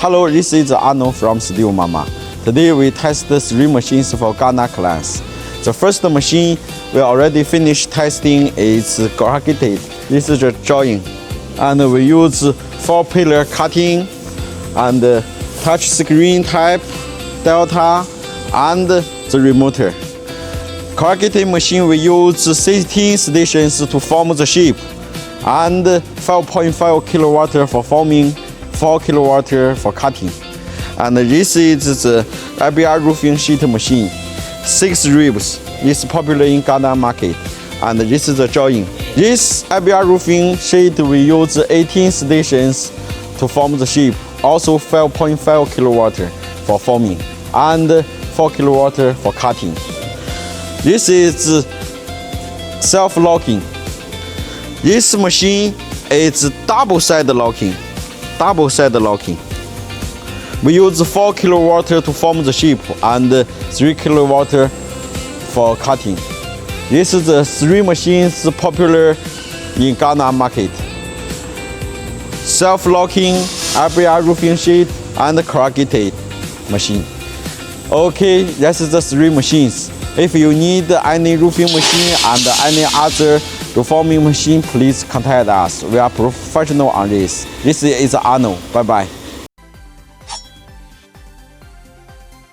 Hello, this is Arnold from Steel Mama. Today we test the 3 machines for Ghana class. The first machine we already finished testing is corrugated. This is the drawing. And we use 4-pillar cutting and touch screen type, delta, and the remote. Corrugated machine we use 16 stations to form the shape and 5.5 kilowatt for forming, 4 kilowatt for cutting. And this is the IBR roofing sheet machine. 6 ribs is popular in Ghana market. And this is the drawing. This IBR roofing sheet we use 18 stations to form the shape. Also 5.5 kilowatt for forming and 4 kilowatt for cutting. This is self-locking. This machine is double-side locking. We use 4 kilowatt to form the shape and 3 kilowatt for cutting. This is the 3 machines popular in Ghana market. Self-locking, IBR roofing sheet, and corrugated machine. Okay, this is the 3 machines. If you need any roofing machine and any other rollforming machine, please contact us. We are professional on this. This is Arnold. Bye-bye.